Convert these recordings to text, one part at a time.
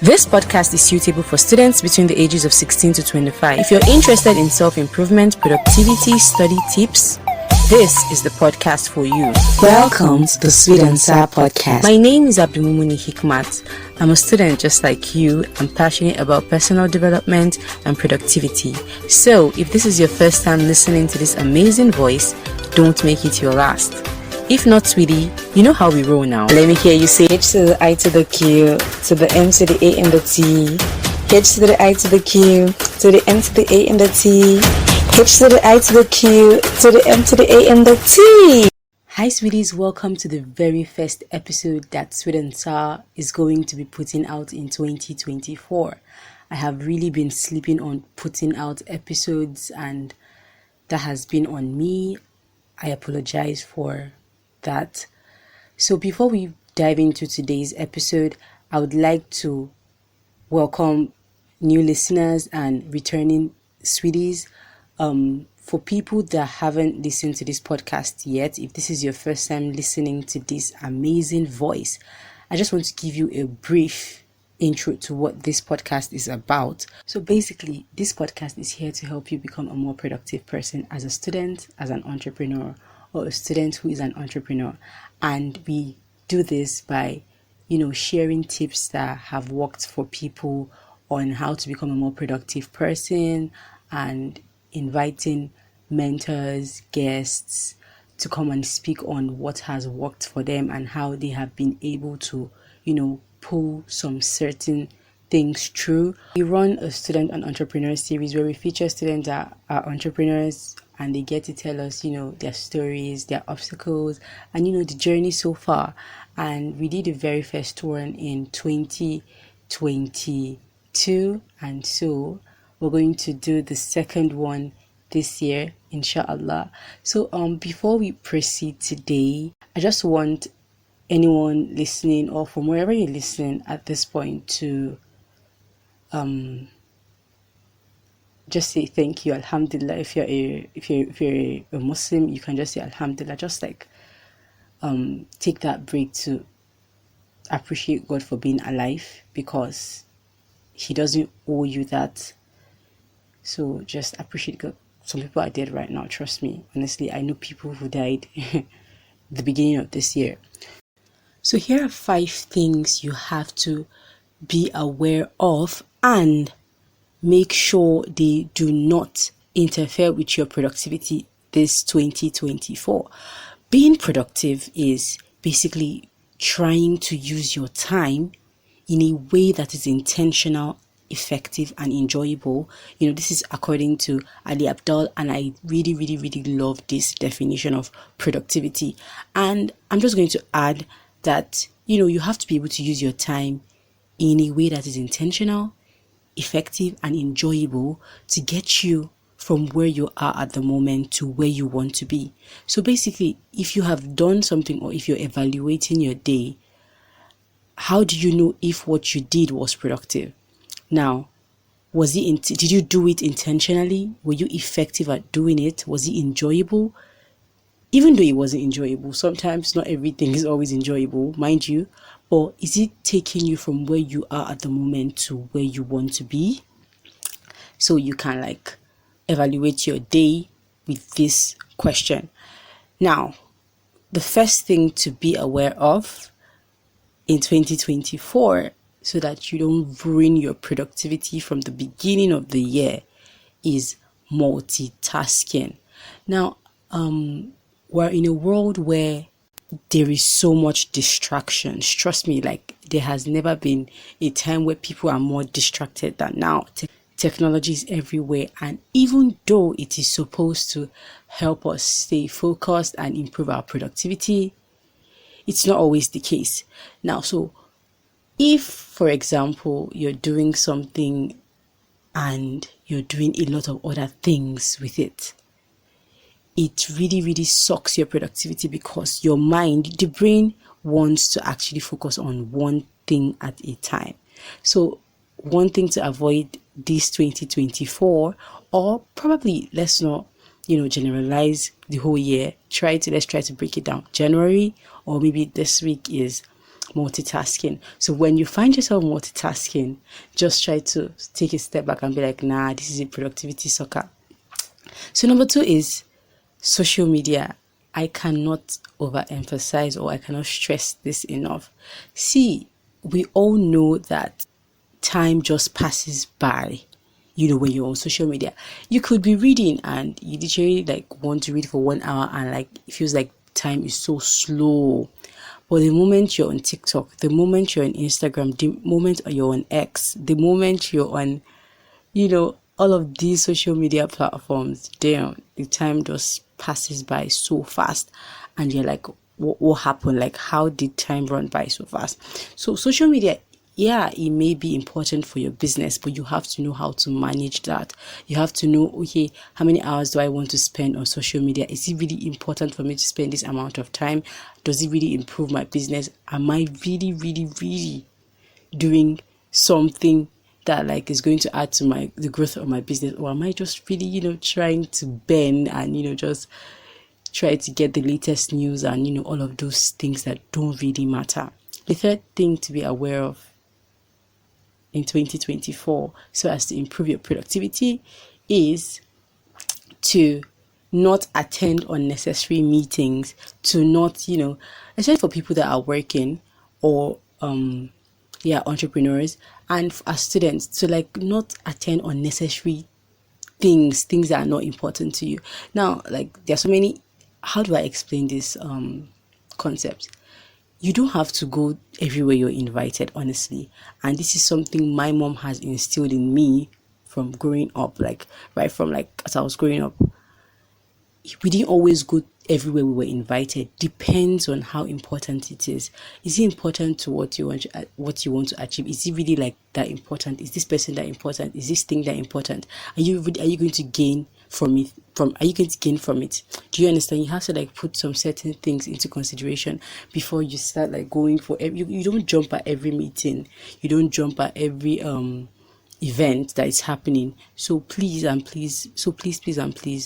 This podcast is suitable for students between the ages of 16 to 25. If you're interested in self-improvement, productivity, study tips, this is the podcast for you. Welcome to the Sweet and Sour Podcast. My name is Abdulmumuni Hikmat. I'm a student just like you. I'm passionate about personal development and productivity. So, if this is your first time listening to this amazing voice, don't make it your last. If not, sweetie, you know how we roll now. Let me hear you say H to the I to the Q, to the M to the A and the T. H to the I to the Q, to the M to the A and the T. H to the I to the Q, to the M to the A and the T. Hi sweeties, welcome to the very first episode that Sweet and Sour is going to be putting out in 2024. I have really been sleeping on putting out episodes and that has been on me. I apologize for that. So before we dive into today's episode, I would like to welcome new listeners and returning sweeties. For people that haven't listened to this podcast yet, if this is your first time listening to this amazing voice, I just want to give you a brief intro to what this podcast is about. So basically, this podcast is here to help you become a more productive person as a student, as an entrepreneur, or a student who is an entrepreneur. And we do this by, sharing tips that have worked for people on how to become a more productive person and inviting mentors, guests to come and speak on what has worked for them and how they have been able to, pull some certain things through. We run a student and entrepreneur series where we feature students that are entrepreneurs and they get to tell us, their stories, their obstacles, and, the journey so far. And we did the very first one in 2022. And so we're going to do the second one this year, inshallah. So before we proceed today, I just want anyone listening or from wherever you're listening at this point to just say thank you, alhamdulillah. If you're a Muslim, you can just say alhamdulillah. Just like take that break to appreciate God for being alive, because He doesn't owe you that. So just appreciate God. Some people are dead right now, trust me. Honestly, I know people who died the beginning of this year. So here are 5 things you have to be aware of and make sure they do not interfere with your productivity this 2024. Being productive is basically trying to use your time in a way that is intentional, effective, and enjoyable. This is according to Ali Abdaal, and I really, really, really love this definition of productivity. And I'm just going to add that, you have to be able to use your time in a way that is intentional, effective, and enjoyable to get you from where you are at the moment to where you want to be. So basically, if you have done something or if you're evaluating your day, how do you know if what you did was productive? Now, did you do it intentionally? Were you effective at doing it? Was it enjoyable? Even though it wasn't enjoyable, sometimes not everything is always enjoyable, mind you, but is it taking you from where you are at the moment to where you want to be? So you can evaluate your day with this question. Now, the first thing to be aware of in 2024, so that you don't ruin your productivity from the beginning of the year, is multitasking. Now, we're in a world where there is so much distractions. Trust me, there has never been a time where people are more distracted than now. Technology is everywhere, and even though it is supposed to help us stay focused and improve our productivity, it's not always the case. Now, so if, for example, you're doing something and you're doing a lot of other things with it, it really, really sucks your productivity, because your mind, the brain, wants to actually focus on one thing at a time. So one thing to avoid this 2024, or probably let's not, generalize the whole year. Let's try to break it down. January, or maybe this week, is multitasking. So when you find yourself multitasking, just try to take a step back and be like, nah, this is a productivity sucker. So number 2 is social media. I cannot overemphasize, or I cannot stress this enough. See, we all know that time just passes by. When you're on social media, you could be reading and you literally like want to read for 1 hour, and like it feels like time is so slow. But the moment you're on TikTok, the moment you're on Instagram, the moment you're on X, the moment you're on, all of these social media platforms, damn, the time just passes by so fast. And you're like, what happened? Like, how did time run by so fast? So social media, yeah, it may be important for your business, but you have to know how to manage that. You have to know, okay, how many hours do I want to spend on social media? Is it really important for me to spend this amount of time? Does it really improve my business? Am I really, really, really doing something that like is going to add to the growth of my business? Or am I just really, trying to bend and, just try to get the latest news and, all of those things that don't really matter? The third thing to be aware of in 2024, so as to improve your productivity, is to not attend unnecessary meetings, to not, especially for people that are working or entrepreneurs, and as students, to like not attend unnecessary things that are not important to you. Now, like, there are so many, how do I explain this concept? You don't have to go everywhere you're invited, honestly. And this is something my mom has instilled in me from growing up, like right from like as I was growing up. We didn't always go everywhere we were invited. Depends on how important it is. Is it important to what you want to achieve? Is it really like that important? Is this person that important? Is this thing that important? Are you going to gain from it? Are you going to gain from it? Do you understand? You have to like put some certain things into consideration before you start like going for you don't jump at every meeting. You don't jump at every event that is happening. So please and please,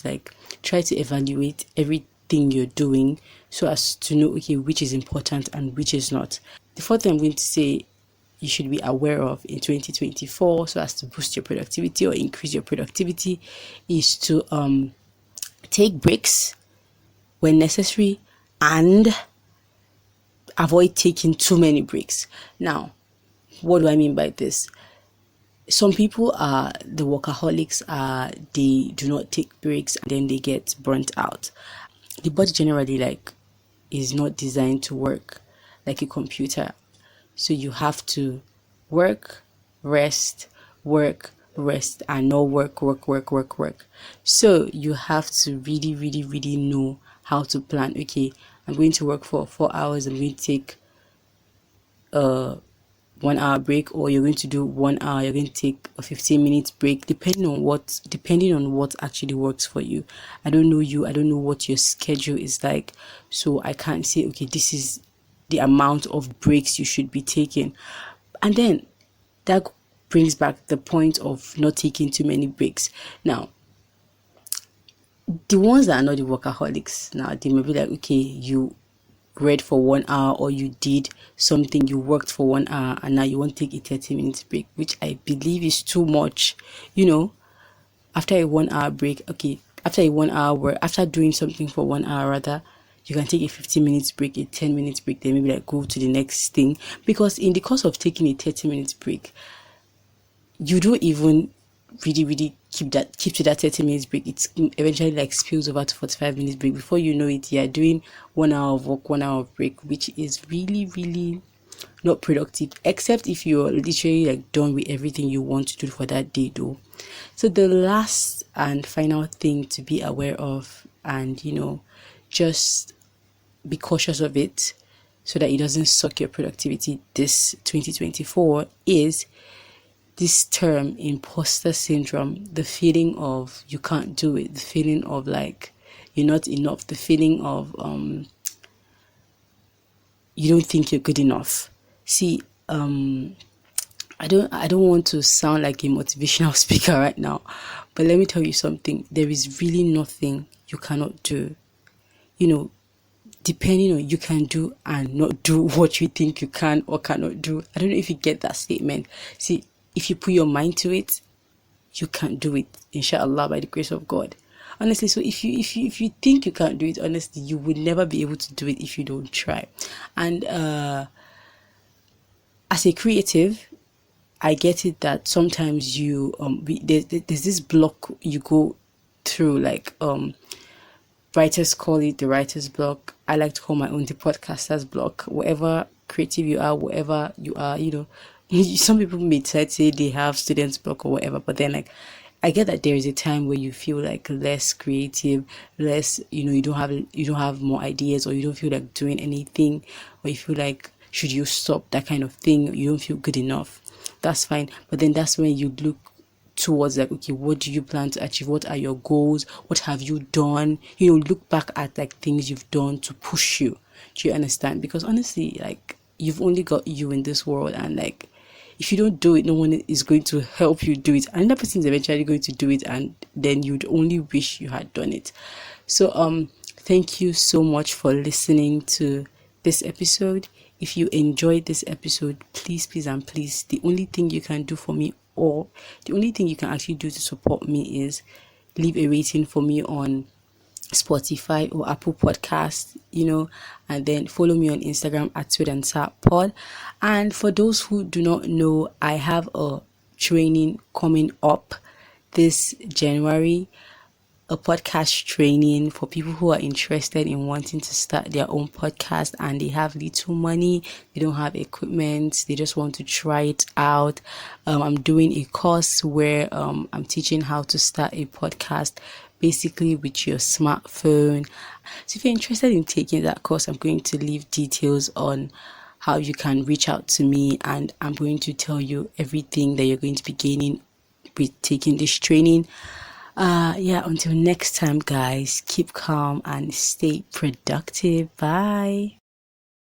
like try to evaluate everything you're doing so as to know, okay, which is important and which is not. The fourth thing I'm going to say you should be aware of in 2024 so as to boost your productivity or increase your productivity is to take breaks when necessary and avoid taking too many breaks. Now, what do I mean by this? Some people are the workaholics, they do not take breaks and then they get burnt out. The body generally like is not designed to work like a computer. So you have to work, rest, and not work. So you have to really, really, really know how to plan. Okay, I'm going to work for 4 hours. I'm going to take 1 hour break, or you're going to do 1 hour, you're going to take a 15-minute break, depending on what actually works for you. I don't know you, I don't know what your schedule is like, so I can't say, okay, this is the amount of breaks you should be taking. And then that brings back the point of not taking too many breaks. Now, the ones that are not the workaholics, now they may be like, okay, you read for 1 hour, or you did something, you worked for 1 hour, and now you want to take a 30-minute break, which I believe is too much. After a 1 hour break, okay, after a 1 hour work, after doing something for 1 hour rather, you can take a 15-minute break, a 10-minute break, then maybe like go to the next thing. Because in the course of taking a 30-minute break, you don't even really keep to that 30 minutes break. It's eventually like spills over to 45 minutes break. Before you know it, you're doing 1 hour of work, 1 hour of break, which is really, really not productive, except if you're literally like done with everything you want to do for that day though. So the last and final thing to be aware of, and just be cautious of it so that it doesn't suck your productivity this 2024, is this term imposter syndrome. The feeling of you can't do it, the feeling of like you're not enough, the feeling of you don't think you're good enough. See, I don't want to sound like a motivational speaker right now, but let me tell you something. There is really nothing you cannot do. depending on you can do and not do what you think you can or cannot do. I don't know if you get that statement. See, if you put your mind to it, you can do it, inshallah, by the grace of God. Honestly, so if you think you can't do it, honestly, you will never be able to do it if you don't try. And as a creative, I get it that sometimes you there's this block you go through, like writers call it the writer's block. I like to call my own the podcaster's block. Whatever creative you are, whatever you are, some people may say they have students block or whatever, but then like I get that there is a time where you feel like less creative, less, you don't have more ideas, or you don't feel like doing anything, or you feel like should you stop, that kind of thing. You don't feel good enough. That's fine, but then that's when you look towards like, okay, what do you plan to achieve? What are your goals? What have you done? Look back at like things you've done to push you. Do you understand? Because honestly, like, you've only got you in this world, and like, if you don't do it, no one is going to help you do it. Another person is eventually going to do it, and then you'd only wish you had done it. So thank you so much for listening to this episode. If you enjoyed this episode, please and please, the only thing you can do for me, or the only thing you can actually do to support me, is leave a rating for me on Spotify or Apple Podcasts, and then follow me on Instagram at SweetandSapPod. And for those who do not know, I have a training coming up this January, a podcast training for people who are interested in wanting to start their own podcast and they have little money, they don't have equipment, they just want to try it out. I'm doing a course where I'm teaching how to start a podcast basically with your smartphone. So if you're interested in taking that course, I'm going to leave details on how you can reach out to me, and I'm going to tell you everything that you're going to be gaining with taking this training. Until next time, guys, keep calm and stay productive. Bye.